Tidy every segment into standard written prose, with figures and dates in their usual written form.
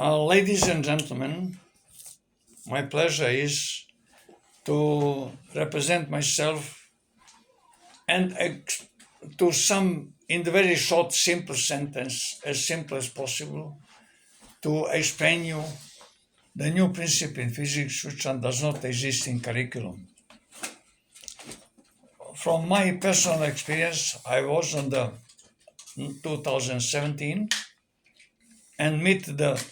Ladies and gentlemen, my pleasure is to represent myself and to sum in the very short, simple sentence, as simple as possible, to explain you the new principle in physics which does not exist in curriculum. From my personal experience, I was on the 2017 and meet the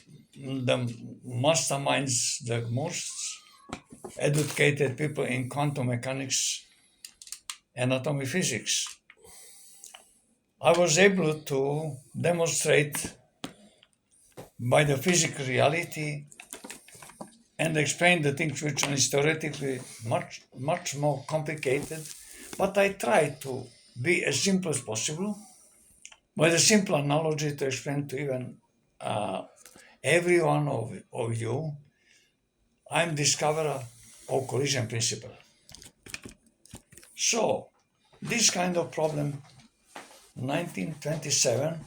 masterminds, the most educated people in quantum mechanics and atomic physics. I was able to demonstrate by the physical reality and explain the things which are theoretically much more complicated, but I tried to be as simple as possible with a simple analogy to explain to even every one of you. I'm discoverer of collision principle. So this kind of problem 1927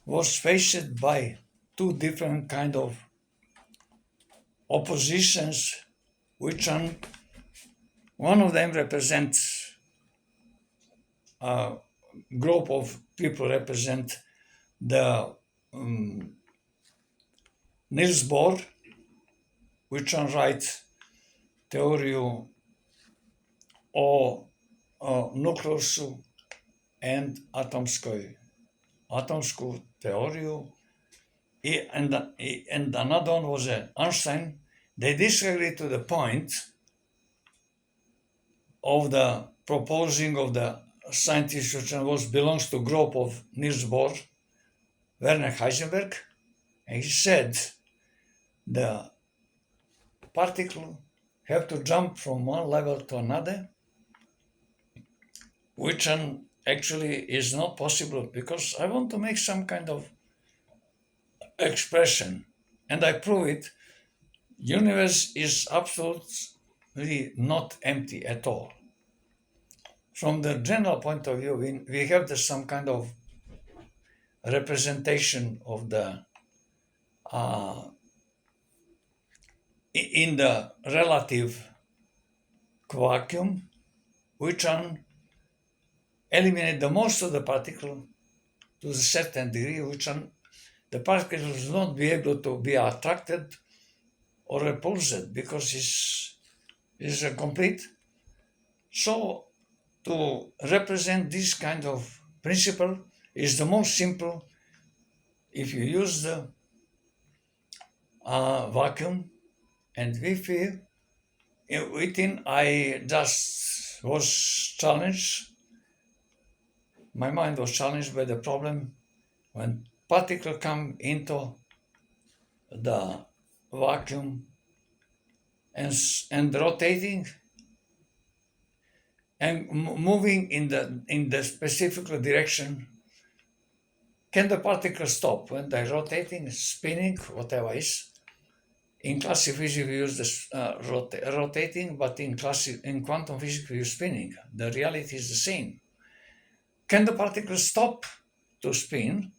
was faced by two different kind of oppositions, which one of them represents a group of people represent the Niels Bohr, which writes theory o nukleosu and atomsku teoriju, and another one was Einstein. They disagree to the point of the proposing of the scientist which belongs to group of Niels Bohr, Werner Heisenberg, and he said the particle have to jump from one level to another, which actually is not possible, because I want to make some kind of expression, and I prove it. Universe is absolutely not empty at all. From the general point of view, we have some kind of representation of the in the relative vacuum, which eliminate the most of the particle to a certain degree, which the particles will not be able to be attracted or repulsed because it's complete. So to represent this kind of principle is the most simple. If you use the vacuum, and within I just was challenged, my mind was challenged by the problem when particles come into the vacuum and rotating and moving in the specific direction. Can the particle stop when they're rotating, spinning, whatever is? In classical physics we use this rotating, but in quantum physics we use spinning. The reality is the same. Can the particle stop to spin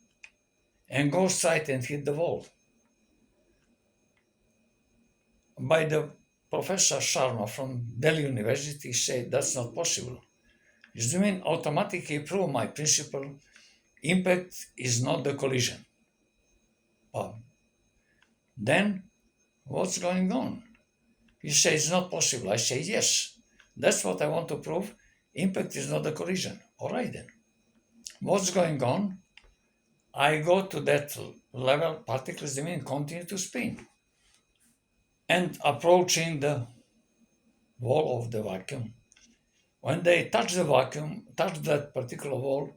and go straight and hit the wall? By the Professor Sharma from Delhi University said that's not possible. It means automatically prove my principle. Impact is not the collision. Then what's going on? He says it's not possible. I say yes. That's what I want to prove. Impact is not the collision. All right then. What's going on? I go to that level, particles continue to spin. And approaching the wall of the vacuum. When they touch the vacuum, touch that particular wall,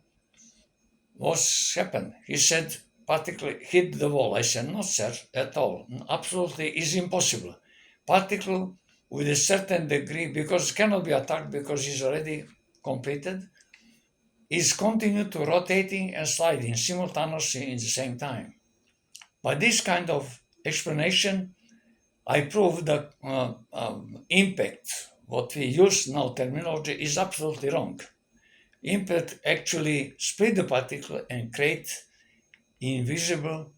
what's happened? He said, particle hit the wall. I said, no, sir, at all. Absolutely is impossible. Particle with a certain degree, because it cannot be attacked because it's already completed, is continue to rotating and sliding simultaneously in the same time. By this kind of explanation, I prove that impact, what we use now terminology, is absolutely wrong. Impact actually split the particle and create invisible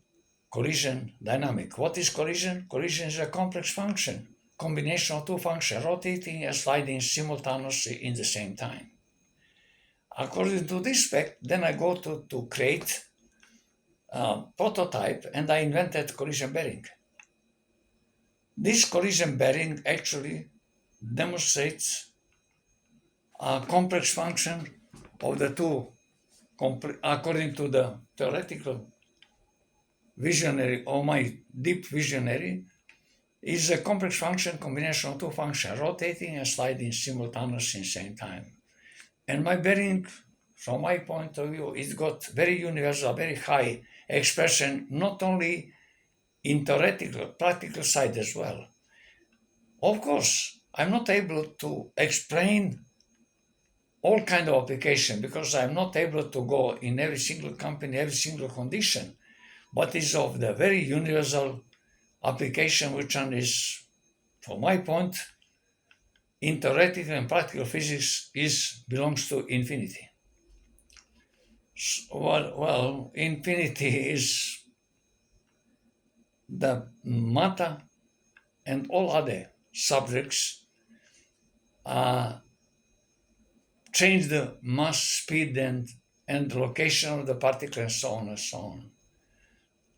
collision dynamic. What is collision? Collision is a complex function, combination of two functions, rotating and sliding simultaneously in the same time. According to this spec, then I go to create a prototype, and I invented collision bearing. This collision bearing actually demonstrates a complex function of the two, according to the theoretical visionary or my deep visionary, is a complex function combination of two functions, rotating and sliding simultaneously in the same time. And my bearing, from my point of view, it's got very universal, very high expression, not only in theoretical, practical side as well. Of course, I'm not able to explain all kind of application because I'm not able to go in every single company, every single condition, but it's of the very universal application, which one is, from my point, in theoretical and practical physics belongs to infinity. Well, infinity is the matter and all other subjects change the mass, speed, and location of the particle, and so on and so on.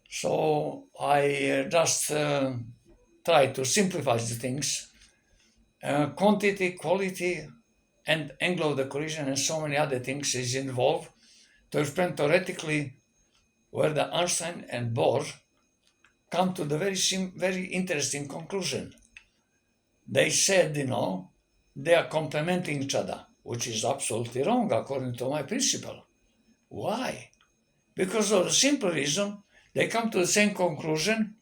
So I just try to simplify the things. Quantity, quality, and angle of the collision, and so many other things is involved to explain theoretically where the Einstein and Bohr come to the very interesting conclusion. They said, they are complementing each other, which is absolutely wrong according to my principle. Why? Because of the simple reason they come to the same conclusion.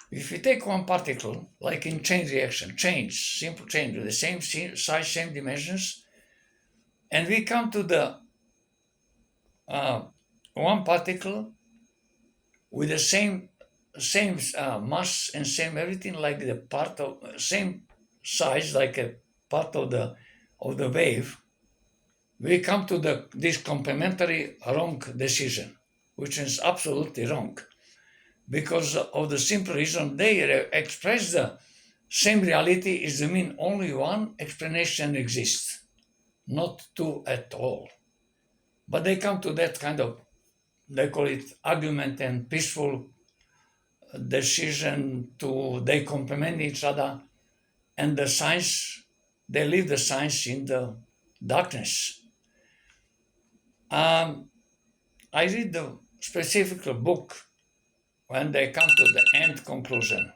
If you take one particle, like in chain reaction, simple change with the same size, same dimensions, and we come to the one particle with the same mass and same everything, like the part of same size, like a part of the wave, we come to this complementary wrong decision, which is absolutely wrong, because of the simple reason they express the same reality is the mean only one explanation exists, not two at all. But they come to that kind of, they call it argument and peaceful decision they complement each other, and the science, they leave the science in the darkness. I read the specific book when they come to the end conclusion.